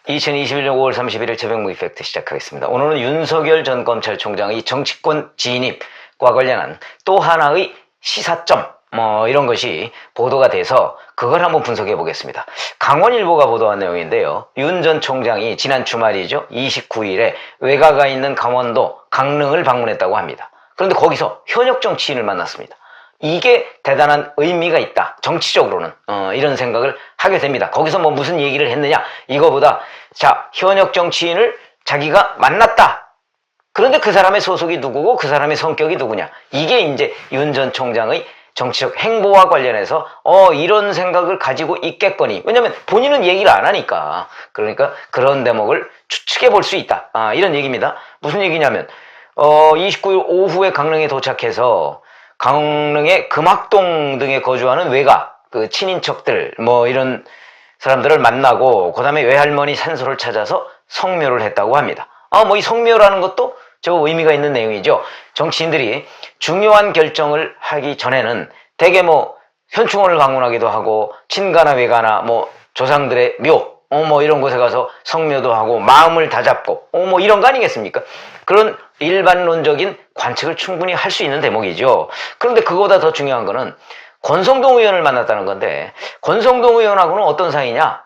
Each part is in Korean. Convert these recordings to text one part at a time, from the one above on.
2021년 5월 31일 새벽 이펙트 시작하겠습니다. 오늘은 윤석열 전 검찰총장의 정치권 진입과 관련한 또 하나의 시사점 이런 것이 보도가 돼서 그걸 한번 분석해 보겠습니다. 강원일보가 보도한 내용인데요. 윤 전 총장이 지난 주말이죠. 29일에 외가가 있는 강원도 강릉을 방문했다고 합니다. 그런데 거기서 현역 정치인을 만났습니다. 이게 대단한 의미가 있다. 정치적으로는 이런 생각을 하게 됩니다. 거기서 뭐 무슨 얘기를 했느냐, 이거보다 자, 현역 정치인을 자기가 만났다. 그런데 그 사람의 소속이 누구고 그 사람의 성격이 누구냐, 이게 이제 윤 전 총장의 정치적 행보와 관련해서 이런 생각을 가지고 있겠거니. 왜냐면 본인은 얘기를 안 하니까. 그러니까 그런 대목을 추측해 볼 수 있다. 이런 얘기입니다. 무슨 얘기냐면 29일 오후에 강릉에 도착해서 강릉의 금학동 등에 거주하는 외가 그 친인척들 이런 사람들을 만나고 그다음에 외할머니 산소를 찾아서 성묘를 했다고 합니다. 이 성묘라는 것도 저 의미가 있는 내용이죠. 정치인들이 중요한 결정을 하기 전에는 대개 현충원을 방문하기도 하고 친가나 외가나 조상들의 묘 이런 곳에 가서 성묘도 하고 마음을 다잡고 이런 거 아니겠습니까? 그런 일반론적인 관측을 충분히 할 수 있는 대목이죠. 그런데 그거보다 더 중요한 거는 권성동 의원을 만났다는 건데, 권성동 의원하고는 어떤 사이냐?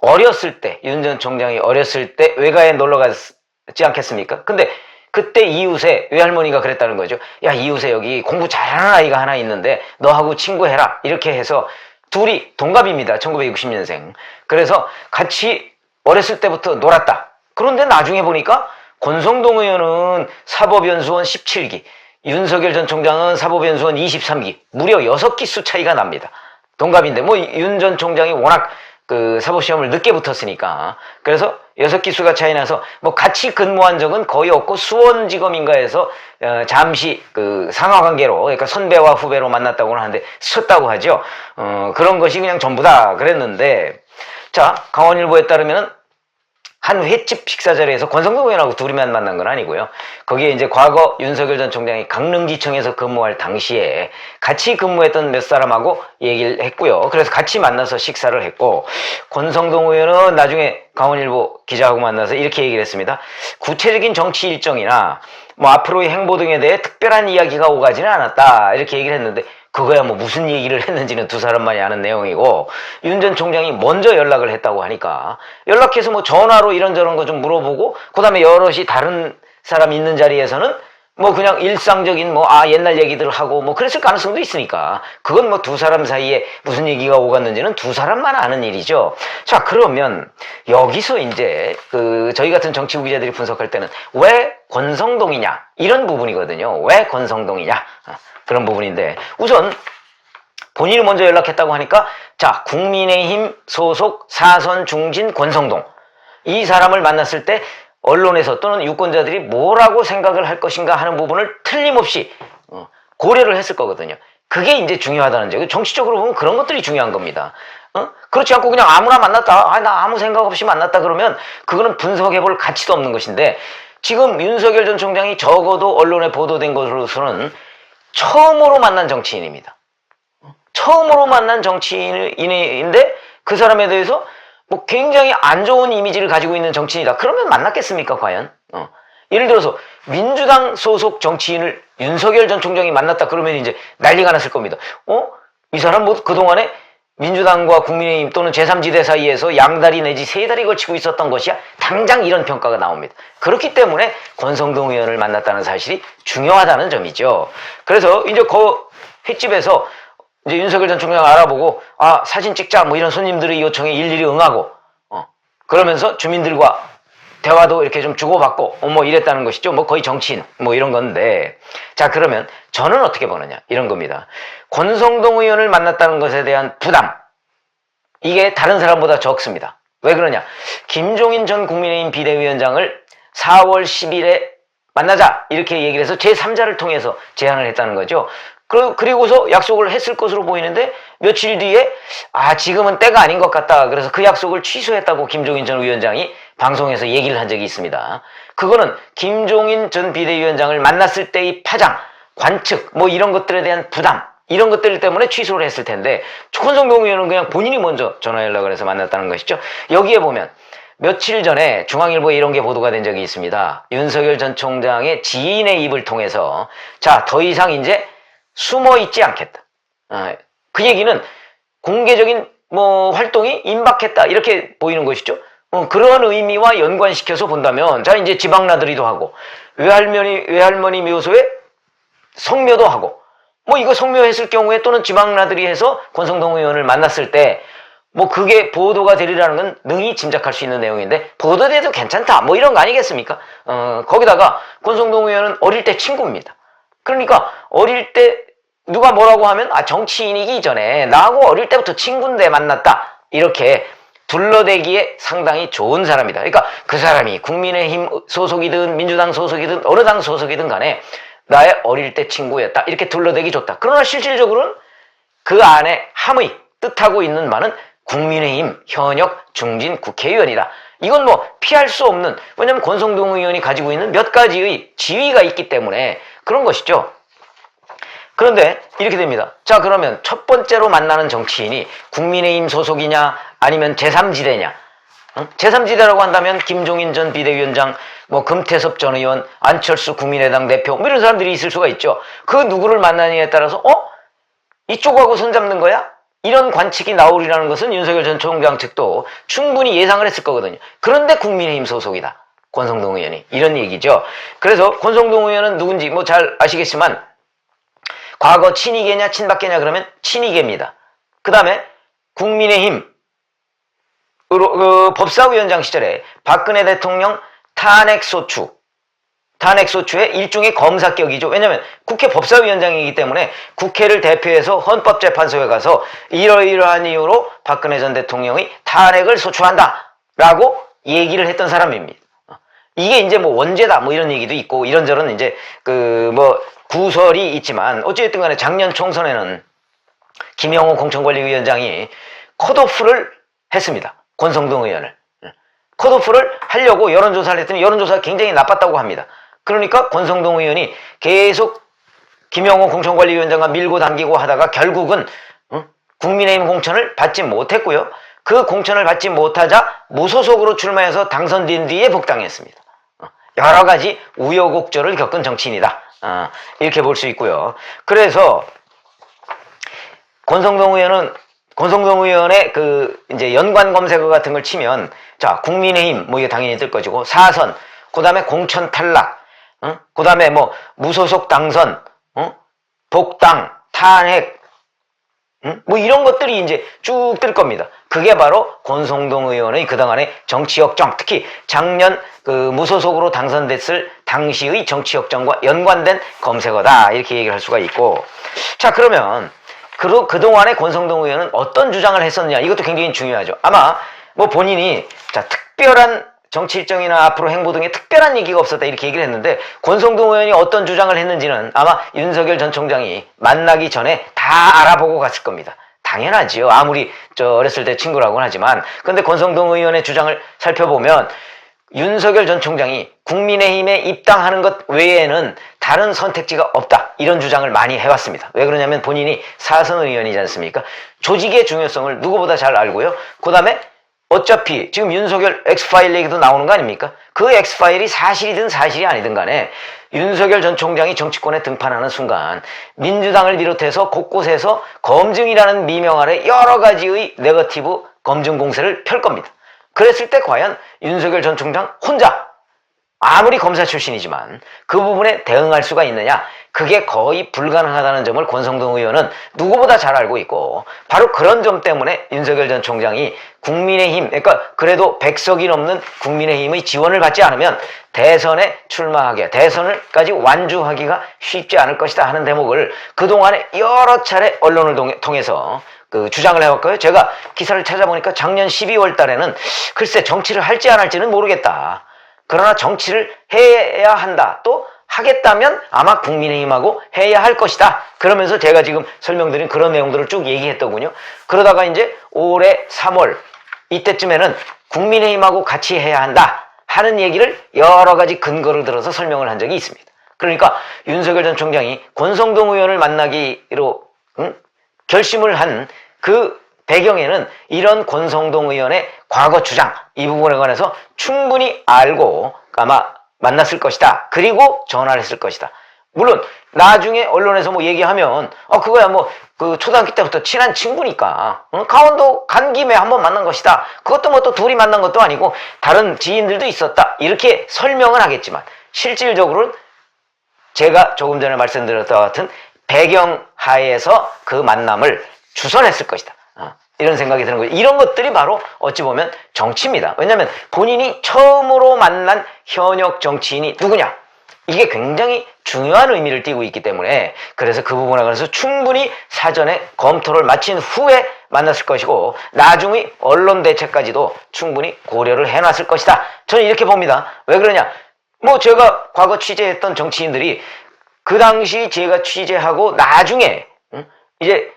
어렸을 때, 윤 전 총장이 어렸을 때 외가에 놀러 갔지 않겠습니까? 근데 그때 이웃에 외할머니가 그랬다는 거죠. 야, 이웃에 여기 공부 잘하는 아이가 하나 있는데 너하고 친구해라. 이렇게 해서 둘이 동갑입니다. 1960년생. 그래서 같이 어렸을 때부터 놀았다. 그런데 나중에 보니까 권성동 의원은 사법연수원 17기, 윤석열 전 총장은 사법연수원 23기, 무려 6기수 차이가 납니다. 동갑인데 윤 전 총장이 워낙 그 사법시험을 늦게 붙었으니까, 그래서 6기수가 차이 나서 같이 근무한 적은 거의 없고 수원지검인가에서 잠시 그 상하관계로, 그러니까 선배와 후배로 만났다고는 하는데 스쳤다고 하죠. 그런 것이 그냥 전부다 그랬는데, 자, 강원일보에 따르면은 한 횟집 식사 자리에서 권성동 의원하고 둘이만 만난 건 아니고요. 거기에 이제 과거 윤석열 전 총장이 강릉지청에서 근무할 당시에 같이 근무했던 몇 사람하고 얘기를 했고요. 그래서 같이 만나서 식사를 했고, 권성동 의원은 나중에 강원일보 기자하고 만나서 이렇게 얘기를 했습니다. 구체적인 정치 일정이나 앞으로의 행보 등에 대해 특별한 이야기가 오가지는 않았다. 이렇게 얘기를 했는데, 그거야 무슨 얘기를 했는지는 두 사람만이 아는 내용이고, 윤 전 총장이 먼저 연락을 했다고 하니까 연락해서 전화로 이런저런 거 좀 물어보고, 그 다음에 여럿이 다른 사람 있는 자리에서는 그냥 일상적인 옛날 얘기들을 하고 그랬을 가능성도 있으니까, 그건 두 사람 사이에 무슨 얘기가 오갔는지는 두 사람만 아는 일이죠. 자, 그러면 여기서 이제 저희 같은 정치부 기자들이 분석할 때는 왜 권성동이냐, 이런 부분이거든요. 왜 권성동이냐, 그런 부분인데, 우선 본인이 먼저 연락했다고 하니까, 자, 국민의힘 소속 사선 중진 권성동, 이 사람을 만났을 때 언론에서 또는 유권자들이 뭐라고 생각을 할 것인가 하는 부분을 틀림없이 고려를 했을 거거든요. 그게 이제 중요하다는 점이죠. 정치적으로 보면 그런 것들이 중요한 겁니다. 그렇지 않고 그냥 아무나 만났다, 나 아무 생각 없이 만났다 그러면 그거는 분석해볼 가치도 없는 것인데, 지금 윤석열 전 총장이 적어도 언론에 보도된 것으로서는 처음으로 만난 정치인입니다. 처음으로 만난 정치인인데 그 사람에 대해서 굉장히 안 좋은 이미지를 가지고 있는 정치인이다. 그러면 만났겠습니까, 과연? 예를 들어서 민주당 소속 정치인을 윤석열 전 총장이 만났다 그러면 이제 난리가 났을 겁니다. 이 사람 그동안에 민주당과 국민의힘 또는 제3지대 사이에서 양다리 내지 세 다리 걸치고 있었던 것이야? 당장 이런 평가가 나옵니다. 그렇기 때문에 권성동 의원을 만났다는 사실이 중요하다는 점이죠. 그래서 이제 그 횟집에서 이제 윤석열 전 총장 알아보고, 사진 찍자 이런 손님들의 요청에 일일이 응하고, 그러면서 주민들과 대화도 이렇게 좀 주고받고 이랬다는 것이죠. 거의 정치인 이런 건데, 자, 그러면 저는 어떻게 보느냐, 이런 겁니다. 권성동 의원을 만났다는 것에 대한 부담, 이게 다른 사람보다 적습니다. 왜 그러냐, 김종인 전 국민의힘 비대위원장을 4월 10일에 만나자 이렇게 얘기를 해서 제3자를 통해서 제안을 했다는 거죠. 그리고서 약속을 했을 것으로 보이는데, 며칠 뒤에 지금은 때가 아닌 것 같다, 그래서 그 약속을 취소했다고 김종인 전 위원장이 방송에서 얘기를 한 적이 있습니다. 그거는 김종인 전 비대위원장을 만났을 때의 파장, 관측 이런 것들에 대한 부담, 이런 것들 때문에 취소를 했을 텐데, 권성동 의원은 그냥 본인이 먼저 전화 연락을 해서 만났다는 것이죠. 여기에 보면 며칠 전에 중앙일보에 이런 게 보도가 된 적이 있습니다. 윤석열 전 총장의 지인의 입을 통해서 자, 더 이상 이제 숨어 있지 않겠다. 그 얘기는 공개적인 활동이 임박했다 이렇게 보이는 것이죠. 그런 의미와 연관시켜서 본다면 자, 이제 지방나들이도 하고 외할머니 묘소에 성묘도 하고 이거 성묘했을 경우에 또는 지방나들이 해서 권성동 의원을 만났을 때 그게 보도가 되리라는 건 능히 짐작할 수 있는 내용인데 보도돼도 괜찮다 이런 거 아니겠습니까? 거기다가 권성동 의원은 어릴 때 친구입니다. 그러니까 어릴 때 누가 뭐라고 하면 정치인이기 전에 나하고 어릴 때부터 친구인데 만났다 이렇게 둘러대기에 상당히 좋은 사람이다. 그러니까 그 사람이 국민의힘 소속이든 민주당 소속이든 어느 당 소속이든 간에 나의 어릴 때 친구였다 이렇게 둘러대기 좋다. 그러나 실질적으로는 그 안에 함의 뜻하고 있는 말은 국민의힘 현역 중진 국회의원이다. 이건 피할 수 없는, 왜냐하면 권성동 의원이 가지고 있는 몇 가지의 지위가 있기 때문에 그런 것이죠. 그런데 이렇게 됩니다. 자, 그러면 첫 번째로 만나는 정치인이 국민의힘 소속이냐 아니면 제3지대냐? 제3지대라고 한다면 김종인 전 비대위원장, 금태섭 전 의원, 안철수 국민의당 대표 이런 사람들이 있을 수가 있죠. 그 누구를 만나느냐에 따라서 이쪽하고 손잡는 거야? 이런 관측이 나오리라는 것은 윤석열 전 총장 측도 충분히 예상을 했을 거거든요. 그런데 국민의힘 소속이다. 권성동 의원이. 이런 얘기죠. 그래서 권성동 의원은 누군지 잘 아시겠지만 과거 친이계냐 친박계냐 그러면 친이계입니다. 그 다음에 국민의힘 법사위원장 시절에 박근혜 대통령 탄핵소추의 일종의 검사격이죠. 왜냐하면 국회 법사위원장이기 때문에 국회를 대표해서 헌법재판소에 가서 이러이러한 이유로 박근혜 전 대통령의 탄핵을 소추한다 라고 얘기를 했던 사람입니다. 이게 이제 원죄다 이런 얘기도 있고 이런저런 이제 구설이 있지만 어쨌든 간에 작년 총선에는 김영호 공천관리위원장이 컷오프를 했습니다. 권성동 의원을. 컷오프를 하려고 여론조사를 했더니 여론조사가 굉장히 나빴다고 합니다. 그러니까 권성동 의원이 계속 김영호 공천관리위원장과 밀고 당기고 하다가 결국은 국민의힘 공천을 받지 못했고요. 그 공천을 받지 못하자 무소속으로 출마해서 당선된 뒤에 복당했습니다. 여러 가지 우여곡절을 겪은 정치인이다. 이렇게 볼 수 있고요. 그래서 권성동 의원의 이제 연관 검색어 같은 걸 치면 자, 국민의힘 이게 당연히 뜰 것이고 사선, 그다음에 공천 탈락, 그다음에 무소속 당선, 복당, 탄핵, 이런 것들이 이제 쭉 뜰 겁니다. 그게 바로 권성동 의원의 그동안의 정치 역정, 특히 작년 무소속으로 당선됐을 당시의 정치 역정과 연관된 검색어다 이렇게 얘기를 할 수가 있고, 자, 그러면 그동안에 권성동 의원은 어떤 주장을 했었느냐 이것도 굉장히 중요하죠. 아마 본인이 특별한 정치 일정이나 앞으로 행보 등에 특별한 얘기가 없었다 이렇게 얘기를 했는데 근성동 의원이 어떤 주장을 했는지는 아마 윤석열 전 총장이 만나기 전에 다 알아보고 갔을 겁니다. 당연하지요. 아무리 어렸을 때 친구라고는 하지만. 근데 권성동 의원의 주장을 살펴보면 윤석열 전 총장이 국민의힘에 입당하는 것 외에는 다른 선택지가 없다 이런 주장을 많이 해왔습니다. 왜 그러냐면 본인이 사선 의원이지 않습니까? 조직의 중요성을 누구보다 잘 알고요. 그 다음에 어차피 지금 윤석열 엑스파일 얘기도 나오는 거 아닙니까? 그 엑스파일이 사실이든 사실이 아니든 간에 윤석열 전 총장이 정치권에 등판하는 순간 민주당을 비롯해서 곳곳에서 검증이라는 미명 아래 여러 가지의 네거티브 검증 공세를 펼 겁니다. 그랬을 때 과연 윤석열 전 총장 혼자 아무리 검사 출신이지만 그 부분에 대응할 수가 있느냐? 그게 거의 불가능하다는 점을 권성동 의원은 누구보다 잘 알고 있고, 바로 그런 점 때문에 윤석열 전 총장이 국민의힘, 그러니까 그래도 100석이 넘는 국민의힘의 지원을 받지 않으면 대선에 출마하기가, 대선을까지 완주하기가 쉽지 않을 것이다 하는 대목을 그동안에 여러 차례 언론을 통해서 주장을 해왔고요. 제가 기사를 찾아보니까 작년 12월 달에는 글쎄 정치를 할지 안 할지는 모르겠다. 그러나 정치를 해야 한다. 또 하겠다면 아마 국민의힘하고 해야 할 것이다. 그러면서 제가 지금 설명드린 그런 내용들을 쭉 얘기했더군요. 그러다가 이제 올해 3월 이때쯤에는 국민의힘하고 같이 해야 한다 하는 얘기를 여러 가지 근거를 들어서 설명을 한 적이 있습니다. 그러니까 윤석열 전 총장이 권성동 의원을 만나기로 결심을 한 그 배경에는 이런 권성동 의원의 과거 주장 이 부분에 관해서 충분히 알고 아마 만났을 것이다. 그리고 전화를 했을 것이다. 물론 나중에 언론에서 뭐 얘기하면 그거야 뭐 그 초등학교 때부터 친한 친구니까 강원도 간 김에 한번 만난 것이다. 그것도 뭐 또 둘이 만난 것도 아니고 다른 지인들도 있었다. 이렇게 설명은 하겠지만 실질적으로는 제가 조금 전에 말씀드렸던 것 같은 배경 하에서 그 만남을 주선했을 것이다. 이런 생각이 드는 거죠. 이런 것들이 바로 어찌 보면 정치입니다. 왜냐하면 본인이 처음으로 만난 현역 정치인이 누구냐? 이게 굉장히 중요한 의미를 띠고 있기 때문에 그래서 그 부분에 관해서 충분히 사전에 검토를 마친 후에 만났을 것이고 나중에 언론 대책까지도 충분히 고려를 해놨을 것이다. 저는 이렇게 봅니다. 왜 그러냐? 뭐 제가 과거 취재했던 정치인들이 그 당시 제가 취재하고 나중에 이제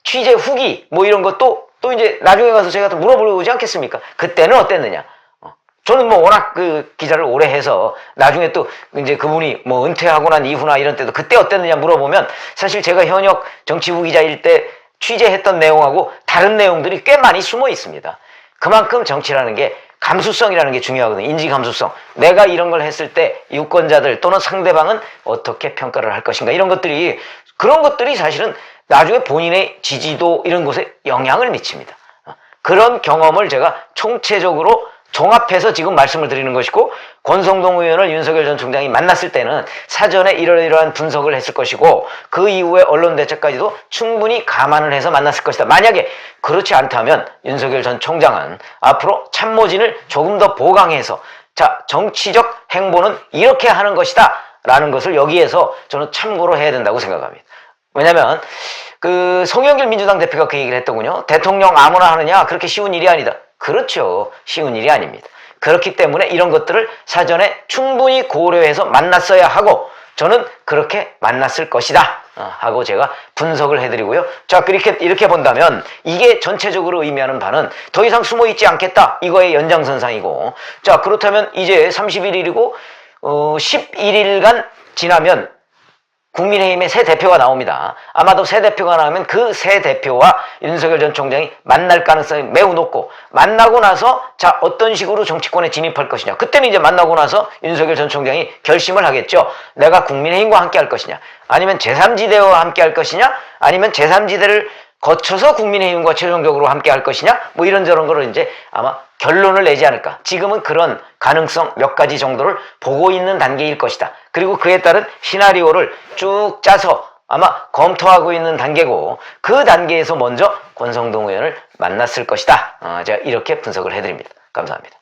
취재 후기 뭐 이런 것도 또 이제 나중에 가서 제가 또 물어보지 않겠습니까? 그때는 어땠느냐? 저는 뭐 워낙 그 기자를 오래 해서 나중에 또 이제 그분이 뭐 은퇴하고 난 이후나 이런 때도 그때 어땠느냐 물어보면 사실 제가 현역 정치부 기자일 때 취재했던 내용하고 다른 내용들이 꽤 많이 숨어 있습니다. 그만큼 정치라는 게 감수성이라는 게 중요하거든요. 인지 감수성. 내가 이런 걸 했을 때 유권자들 또는 상대방은 어떻게 평가를 할 것인가 이런 것들이 그런 것들이 사실은 나중에 본인의 지지도 이런 것에 영향을 미칩니다. 그런 경험을 제가 총체적으로 종합해서 지금 말씀을 드리는 것이고 권성동 의원을 윤석열 전 총장이 만났을 때는 사전에 이러이러한 분석을 했을 것이고 그 이후에 언론 대책까지도 충분히 감안을 해서 만났을 것이다. 만약에 그렇지 않다면 윤석열 전 총장은 앞으로 참모진을 조금 더 보강해서 자 정치적 행보는 이렇게 하는 것이다 라는 것을 여기에서 저는 참고로 해야 된다고 생각합니다. 왜냐하면 그 송영길 민주당 대표가 그 얘기를 했더군요. 대통령 아무나 하느냐 그렇게 쉬운 일이 아니다. 그렇죠. 쉬운 일이 아닙니다. 그렇기 때문에 이런 것들을 사전에 충분히 고려해서 만났어야 하고 저는 그렇게 만났을 것이다 하고 제가 분석을 해드리고요. 자 이렇게 본다면 이게 전체적으로 의미하는 바는 더 이상 숨어있지 않겠다 이거의 연장선상이고 자 그렇다면 이제 31일이고 11일간 지나면 국민의힘의 새 대표가 나옵니다. 아마도 새 대표가 나오면 그 새 대표와 윤석열 전 총장이 만날 가능성이 매우 높고 만나고 나서 자 어떤 식으로 정치권에 진입할 것이냐. 그때는 이제 만나고 나서 윤석열 전 총장이 결심을 하겠죠. 내가 국민의힘과 함께 할 것이냐 아니면 제3지대와 함께 할 것이냐 아니면 제3지대를 거쳐서 국민의힘과 최종적으로 함께 할 것이냐 뭐 이런저런 거를 이제 아마 결론을 내지 않을까. 지금은 그런 가능성 몇 가지 정도를 보고 있는 단계일 것이다. 그리고 그에 따른 시나리오를 쭉 짜서 아마 검토하고 있는 단계고 그 단계에서 먼저 권성동 의원을 만났을 것이다. 제가 이렇게 분석을 해드립니다. 감사합니다.